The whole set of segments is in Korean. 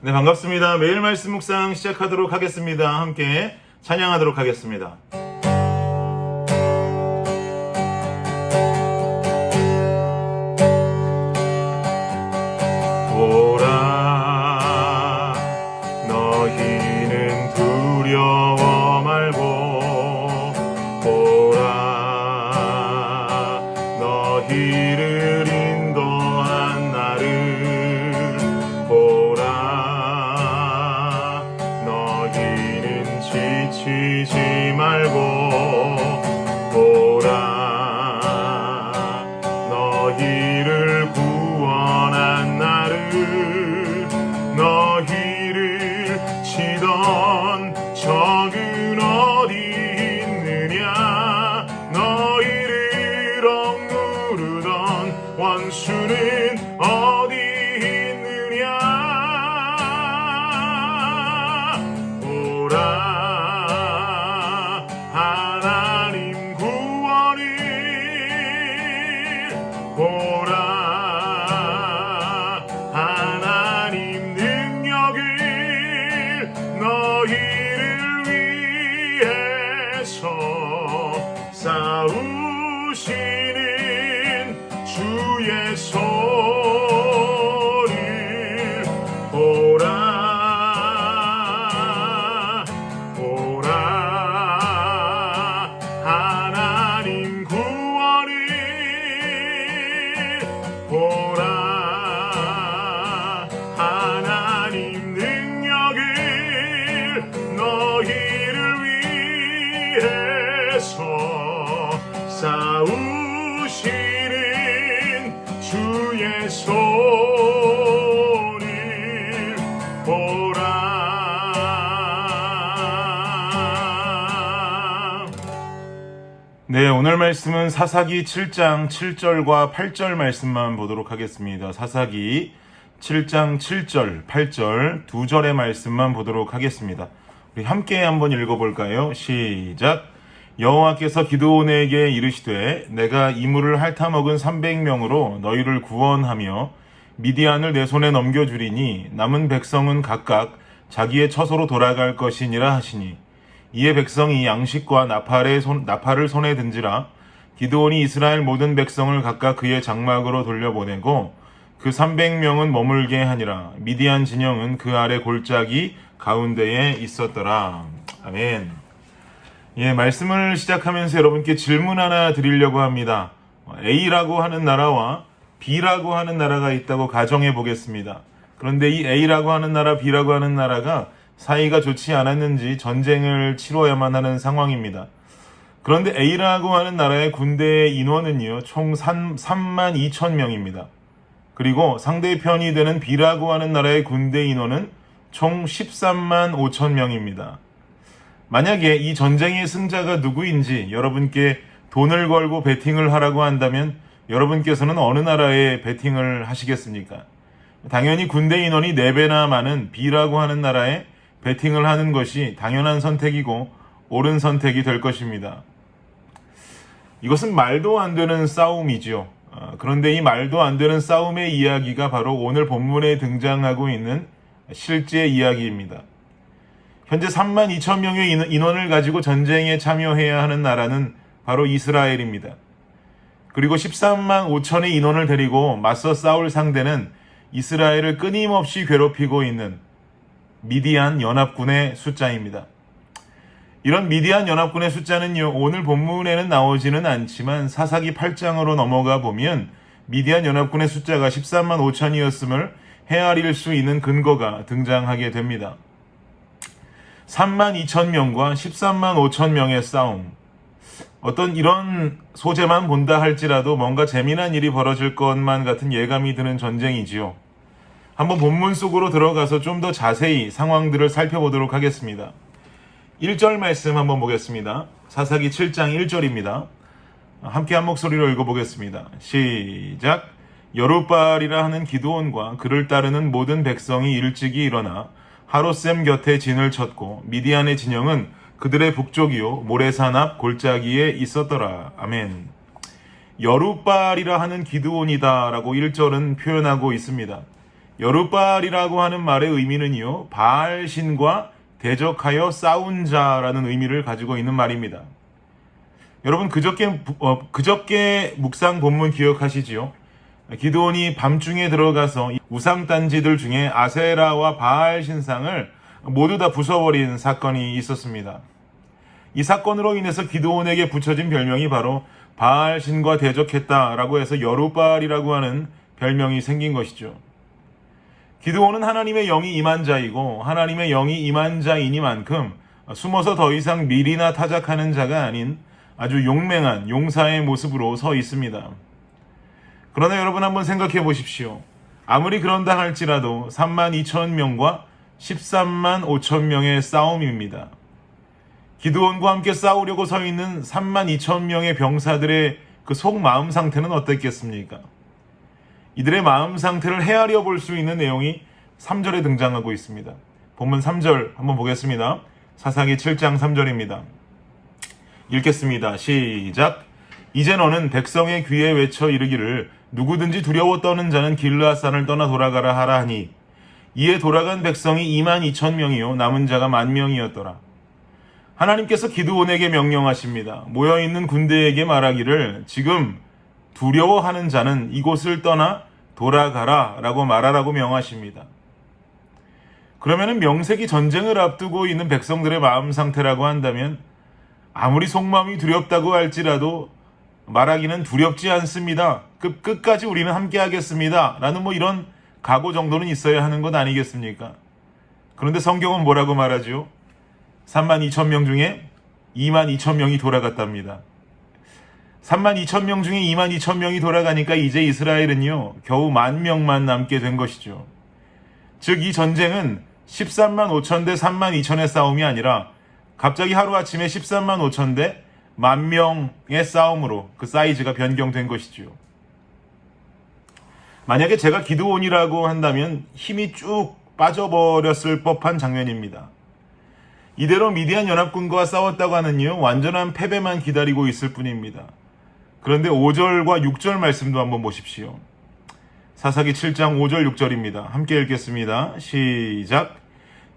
네, 반갑습니다. 매일 말씀 묵상 시작하도록 하겠습니다. 함께 찬양하도록 하겠습니다. 보라, 너희는 두려워 말고 보라, 너희를 인도한 나를 보라, 너희는 지치지 말고 보라, 너희를 구원한 나를, 너희를 치던 적은 어디 있느냐, 너희를 억누르던 원수는 어디 있느냐. 보라, 하나님 구원을 보라, 하나님 능력을 너희를 위해서 싸우시는 주의 손을 보라, 보라, 하나님 구원을 보라, 하나님 능력을 너희를 위해서 싸우시는 주의 손을 보라. 네, 오늘 말씀은 사사기 7장 7절과 8절 말씀만 보도록 하겠습니다. 사사기 7장 7절, 8절 두 절의 말씀만 보도록 하겠습니다. 우리 함께 한번 읽어볼까요? 시작. 여호와께서 기드온에게 이르시되 내가 이물을 핥아먹은 300명으로 너희를 구원하며 미디안을 내 손에 넘겨주리니 남은 백성은 각각 자기의 처소로 돌아갈 것이니라 하시니, 이에 백성이 양식과 나팔을 손에 든지라. 기드온이 이스라엘 모든 백성을 각각 그의 장막으로 돌려보내고 그 300명은 머물게 하니라. 미디안 진영은 그 아래 골짜기 가운데에 있었더라. 아멘. 예, 말씀을 시작하면서 여러분께 질문 하나 드리려고 합니다. A라고 하는 나라와 B라고 하는 나라가 있다고 가정해 보겠습니다. 그런데 이 A라고 하는 나라, B라고 하는 나라가 사이가 좋지 않았는지 전쟁을 치러야만 하는 상황입니다. 그런데 A라고 하는 나라의 군대의 인원은요, 총 3만 2천 명입니다. 그리고 상대편이 되는 B라고 하는 나라의 군대 인원은 총 13만 5천 명입니다. 만약에 이 전쟁의 승자가 누구인지 여러분께 돈을 걸고 베팅을 하라고 한다면 여러분께서는 어느 나라에 베팅을 하시겠습니까? 당연히 군대 인원이 4배나 많은 B라고 하는 나라에 베팅을 하는 것이 당연한 선택이고 옳은 선택이 될 것입니다. 이것은 말도 안 되는 싸움이죠. 그런데 이 말도 안 되는 싸움의 이야기가 바로 오늘 본문에 등장하고 있는 실제 이야기입니다. 현재 3만 2천 명의 인원을 가지고 전쟁에 참여해야 하는 나라는 바로 이스라엘입니다. 그리고 13만 5천의 인원을 데리고 맞서 싸울 상대는 이스라엘을 끊임없이 괴롭히고 있는 미디안 연합군의 숫자입니다. 이런 미디안 연합군의 숫자는요, 오늘 본문에는 나오지는 않지만 사사기 8장으로 넘어가 보면 미디안 연합군의 숫자가 13만 5천이었음을 헤아릴 수 있는 근거가 등장하게 됩니다. 3만 2천 명과 13만 5천 명의 싸움. 어떤 이런 소재만 본다 할지라도 뭔가 재미난 일이 벌어질 것만 같은 예감이 드는 전쟁이지요. 한번 본문 속으로 들어가서 좀 더 자세히 상황들을 살펴보도록 하겠습니다. 1절 말씀 한번 보겠습니다. 사사기 7장 1절입니다. 함께 한 목소리로 읽어보겠습니다. 시작. 여룻바알이라 하는 기드온과 그를 따르는 모든 백성이 일찍이 일어나 하롯셈 곁에 진을 쳤고 미디안의 진영은 그들의 북쪽이요 모레산 앞 골짜기에 있었더라. 아멘. 여룻바알이라 하는 기드온이다 라고 1절은 표현하고 있습니다. 여룻바알이라고 하는 말의 의미는요, 바알 신과 대적하여 싸운 자라는 의미를 가지고 있는 말입니다. 여러분 그저께 묵상 본문 기억하시지요? 기드온이 밤중에 들어가서 우상 단지들 중에 아세라와 바알 신상을 모두 다 부숴버린 사건이 있었습니다. 이 사건으로 인해서 기드온에게 붙여진 별명이 바로 바알 신과 대적했다라고 해서 여룻바알이라고 하는 별명이 생긴 것이죠. 기드온은 하나님의 영이 임한 자이고 하나님의 영이 임한 자이니만큼 숨어서 더 이상 밀이나 타작하는 자가 아닌 아주 용맹한 용사의 모습으로 서 있습니다. 그러나 여러분 한번 생각해 보십시오. 아무리 그런다 할지라도 32,000명과 135,000명의 싸움입니다. 기드온과 함께 싸우려고 서 있는 32,000명의 병사들의 그 속마음 상태는 어땠겠습니까? 이들의 마음 상태를 헤아려 볼 수 있는 내용이 3절에 등장하고 있습니다. 본문 3절 한번 보겠습니다. 사사기 7장 3절입니다. 읽겠습니다. 시작. 이제 너는 백성의 귀에 외쳐 이르기를 누구든지 두려워 떠는 자는 길르앗산을 떠나 돌아가라 하라 하니 이에 돌아간 백성이 22,000명이요 남은 자가 10,000명이었더라. 하나님께서 기드온에게 명령하십니다. 모여있는 군대에게 말하기를 지금 두려워하는 자는 이곳을 떠나 돌아가라 라고 말하라고 명하십니다. 그러면은 명색이 전쟁을 앞두고 있는 백성들의 마음 상태라고 한다면 아무리 속마음이 두렵다고 할지라도 말하기는 두렵지 않습니다. 끝까지 우리는 함께 하겠습니다. 라는 이런 각오 정도는 있어야 하는 것 아니겠습니까? 그런데 성경은 뭐라고 말하죠? 32,000명 중에 22,000명이 돌아갔답니다. 32,000명 중에 22,000명이 돌아가니까 이제 이스라엘은요 겨우 10,000명만 남게 된 것이죠. 즉 이 전쟁은 13만 5천 대 3만 2천의 싸움이 아니라 갑자기 하루아침에 13만 5천 대 10,000명의 싸움으로 그 사이즈가 변경된 것이죠. 만약에 제가 기드온이라고 한다면 힘이 쭉 빠져버렸을 법한 장면입니다. 이대로 미디안 연합군과 싸웠다고 하는요 완전한 패배만 기다리고 있을 뿐입니다. 그런데 5절과 6절 말씀도 한번 보십시오. 사사기 7장 5절 6절입니다. 함께 읽겠습니다. 시작.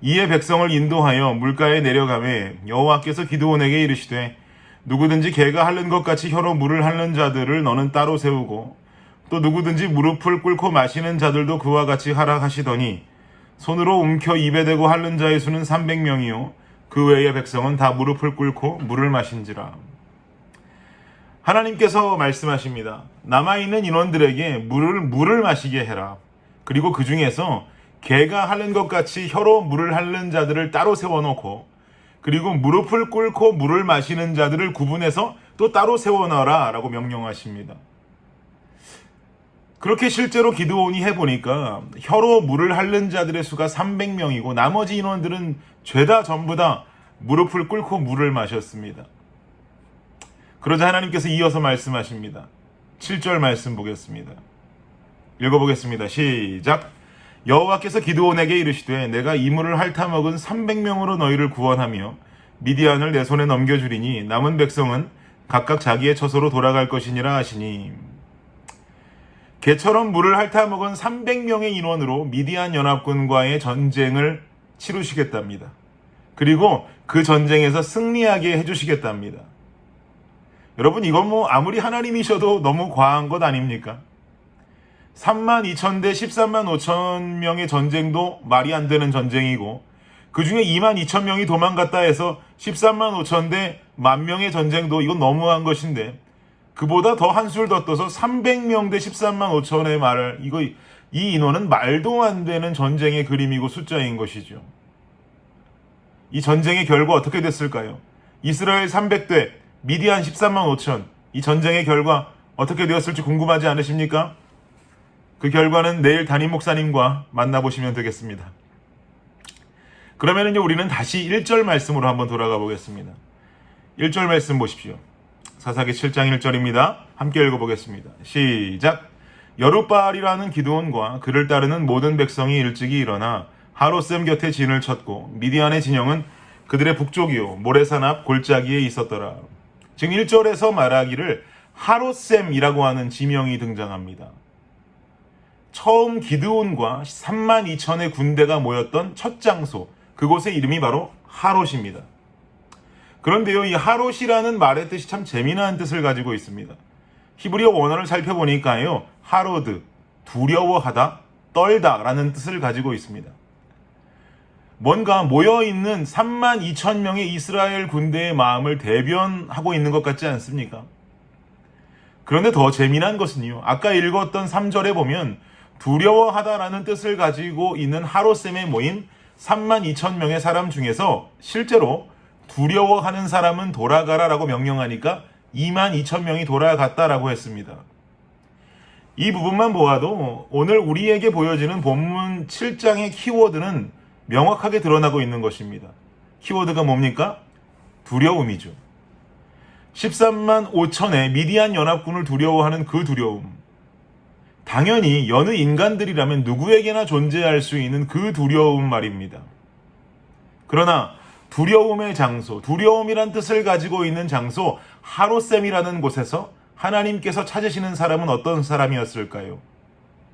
이에 백성을 인도하여 물가에 내려가매 여호와께서 기드온에게 이르시되 누구든지 개가 핥는 것 같이 혀로 물을 핥는 자들을 너는 따로 세우고 또 누구든지 무릎을 꿇고 마시는 자들도 그와 같이 하라 하시더니 손으로 움켜 입에 대고 핥는 자의 수는 300명이요 그 외의 백성은 다 무릎을 꿇고 물을 마신지라. 하나님께서 말씀하십니다. 남아있는 인원들에게 물을 마시게 해라. 그리고 그 중에서 개가 핥는 것 같이 혀로 물을 핥는 자들을 따로 세워놓고 그리고 무릎을 꿇고 물을 마시는 자들을 구분해서 또 따로 세워놔라 라고 명령하십니다. 그렇게 실제로 기드온이 해보니까 혀로 물을 핥는 자들의 수가 300명이고 나머지 인원들은 죄다 전부 다 무릎을 꿇고 물을 마셨습니다. 그러자 하나님께서 이어서 말씀하십니다. 7절 말씀 보겠습니다. 읽어보겠습니다. 시작. 여호와께서 기드온에게 이르시되 내가 이 물을 핥아먹은 300명으로 너희를 구원하며 미디안을 내 손에 넘겨주리니 남은 백성은 각각 자기의 처소로 돌아갈 것이니라 하시니 개처럼 물을 핥아먹은 300명의 인원으로 미디안 연합군과의 전쟁을 치르시겠답니다. 그리고 그 전쟁에서 승리하게 해주시겠답니다. 여러분 이건 아무리 하나님이셔도 너무 과한 것 아닙니까? 3만 2천 대 13만 5천 명의 전쟁도 말이 안 되는 전쟁이고 그 중에 2만 2천 명이 도망갔다 해서 13만 5천 대 10,000명의 전쟁도 이건 너무한 것인데 그보다 더 한술 더 떠서 300명 대 13만 5천의 말을 이 인원은 말도 안 되는 전쟁의 그림이고 숫자인 것이죠. 이 전쟁의 결과 어떻게 됐을까요? 이스라엘 300대 미디안 13만 5천 이 전쟁의 결과 어떻게 되었을지 궁금하지 않으십니까? 그 결과는 내일 담임 목사님과 만나보시면 되겠습니다. 그러면 우리는 다시 1절 말씀으로 한번 돌아가 보겠습니다. 1절 말씀 보십시오. 사사기 7장 1절입니다. 함께 읽어보겠습니다. 시작. 여룻바알이라는 기드온과 그를 따르는 모든 백성이 일찍이 일어나 하롯셈 곁에 진을 쳤고 미디안의 진영은 그들의 북쪽이요 모레산 앞 골짜기에 있었더라. 지금 1절에서 말하기를 하롯셈이라고 하는 지명이 등장합니다. 처음 기드온과 32,000의 군대가 모였던 첫 장소, 그곳의 이름이 바로 하롯입니다. 그런데요, 이 하롯이라는 말의 뜻이 참 재미난 뜻을 가지고 있습니다. 히브리어 원어를 살펴보니까요, 하로드, 두려워하다, 떨다라는 뜻을 가지고 있습니다. 뭔가 모여있는 32,000명의 이스라엘 군대의 마음을 대변하고 있는 것 같지 않습니까? 그런데 더 재미난 것은요, 아까 읽었던 3절에 보면 두려워하다라는 뜻을 가지고 있는 하롯셈에 모인 32,000명의 사람 중에서 실제로 두려워하는 사람은 돌아가라라고 명령하니까 22,000명이 돌아갔다라고 했습니다. 이 부분만 보아도 오늘 우리에게 보여지는 본문 7장의 키워드는 명확하게 드러나고 있는 것입니다. 키워드가 뭡니까? 두려움이죠. 13만 5천의 미디안 연합군을 두려워하는 그 두려움. 당연히 여느 인간들이라면 누구에게나 존재할 수 있는 그 두려움 말입니다. 그러나 두려움의 장소, 두려움이란 뜻을 가지고 있는 장소 하롯셈이라는 곳에서 하나님께서 찾으시는 사람은 어떤 사람이었을까요?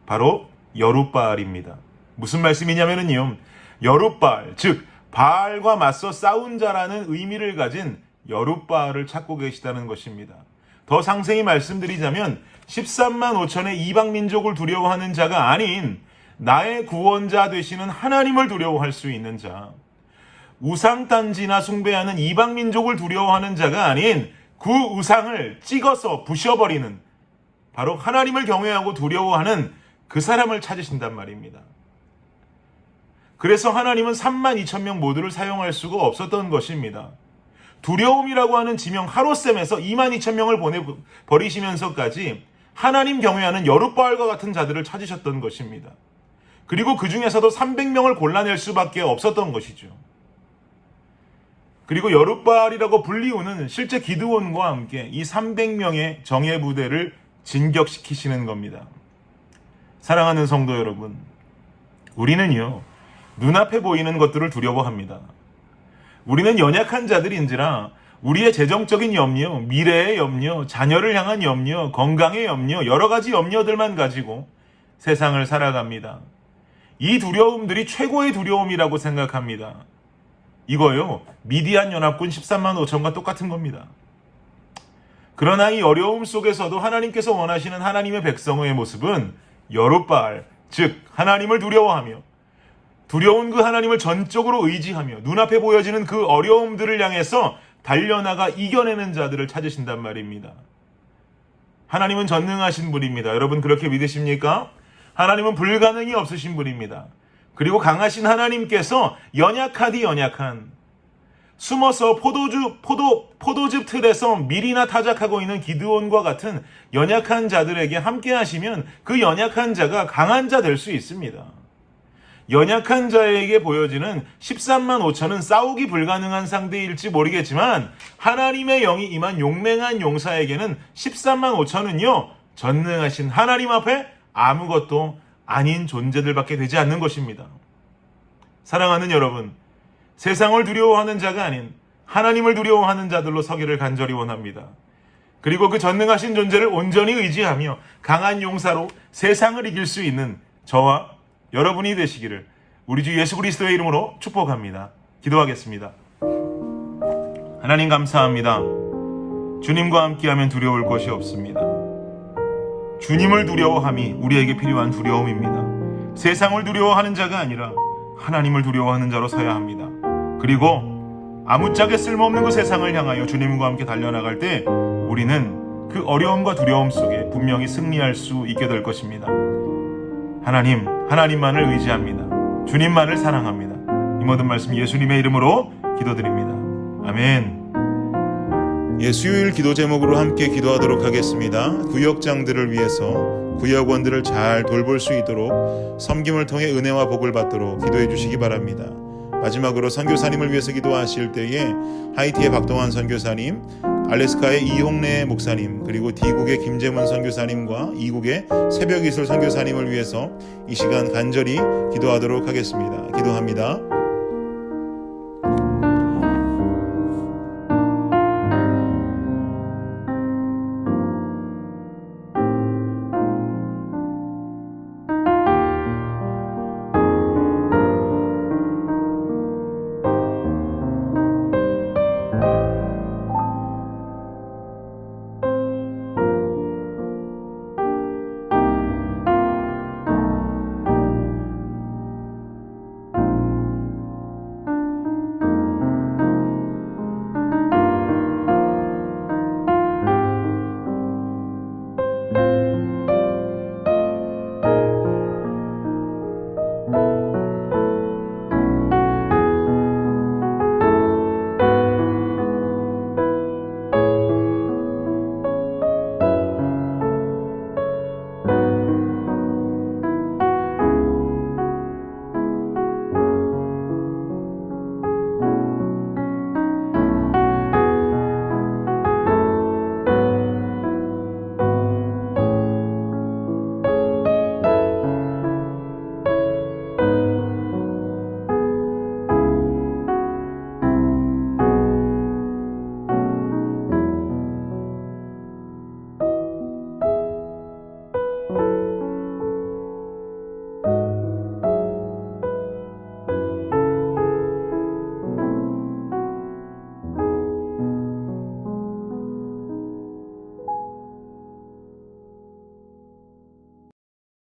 바로 여룻바알입니다. 무슨 말씀이냐면요, 여룻바알, 즉 바알과 맞서 싸운 자라는 의미를 가진 여룻바알을 찾고 계시다는 것입니다. 더 상세히 말씀드리자면 13만 5천의 이방 민족을 두려워하는 자가 아닌 나의 구원자 되시는 하나님을 두려워할 수 있는 자, 우상단지나 숭배하는 이방 민족을 두려워하는 자가 아닌 그 우상을 찍어서 부셔버리는, 바로 하나님을 경외하고 두려워하는 그 사람을 찾으신단 말입니다. 그래서 하나님은 32,000명 모두를 사용할 수가 없었던 것입니다. 두려움이라고 하는 지명 하롯셈에서 22,000명을 보내버리시면서까지 하나님 경외하는 여룻바알과 같은 자들을 찾으셨던 것입니다. 그리고 그 중에서도 300명을 골라낼 수밖에 없었던 것이죠. 그리고 여룻바알이라고 불리우는 실제 기드온과 함께 이 300명의 정예 부대를 진격시키시는 겁니다. 사랑하는 성도 여러분, 우리는요, 눈앞에 보이는 것들을 두려워합니다. 우리는 연약한 자들인지라 우리의 재정적인 염려, 미래의 염려, 자녀를 향한 염려, 건강의 염려, 여러 가지 염려들만 가지고 세상을 살아갑니다. 이 두려움들이 최고의 두려움이라고 생각합니다. 이거요, 미디안 연합군 13만 5천과 똑같은 겁니다. 그러나 이 어려움 속에서도 하나님께서 원하시는 하나님의 백성의 모습은 여룻바알, 즉 하나님을 두려워하며 두려운 그 하나님을 전적으로 의지하며 눈앞에 보여지는 그 어려움들을 향해서 달려나가 이겨내는 자들을 찾으신단 말입니다. 하나님은 전능하신 분입니다. 여러분 그렇게 믿으십니까? 하나님은 불가능이 없으신 분입니다. 그리고 강하신 하나님께서 연약하디 연약한, 숨어서 포도즙 틀에서 밀이나 타작하고 있는 기드온과 같은 연약한 자들에게 함께 하시면 그 연약한 자가 강한 자 될 수 있습니다. 연약한 자에게 보여지는 13만 5천은 싸우기 불가능한 상대일지 모르겠지만 하나님의 영이 임한 용맹한 용사에게는 13만 5천은요, 전능하신 하나님 앞에 아무것도 아닌 존재들밖에 되지 않는 것입니다. 사랑하는 여러분, 세상을 두려워하는 자가 아닌 하나님을 두려워하는 자들로 서기를 간절히 원합니다. 그리고 그 전능하신 존재를 온전히 의지하며 강한 용사로 세상을 이길 수 있는 저와 여러분이 되시기를 우리 주 예수 그리스도의 이름으로 축복합니다. 기도하겠습니다. 하나님 감사합니다. 주님과 함께하면 두려울 것이 없습니다. 주님을 두려워함이 우리에게 필요한 두려움입니다. 세상을 두려워하는 자가 아니라 하나님을 두려워하는 자로 서야 합니다. 그리고 아무짝에 쓸모없는 그 세상을 향하여 주님과 함께 달려나갈 때 우리는 그 어려움과 두려움 속에 분명히 승리할 수 있게 될 것입니다. 하나님만을 의지합니다. 주님만을 사랑합니다. 이 모든 말씀 예수님의 이름으로 기도드립니다. 아멘. 수요일 기도 제목으로 함께 기도하도록 하겠습니다. 구역장들을 위해서 구역원들을 잘 돌볼 수 있도록 섬김을 통해 은혜와 복을 받도록 기도해 주시기 바랍니다. 마지막으로 선교사님을 위해서 기도하실 때에 하이티의 박동환 선교사님, 알래스카의 이홍래 목사님, 그리고 D국의 김재문 선교사님과 이국의 새벽이슬 선교사님을 위해서 이 시간 간절히 기도하도록 하겠습니다. 기도합니다.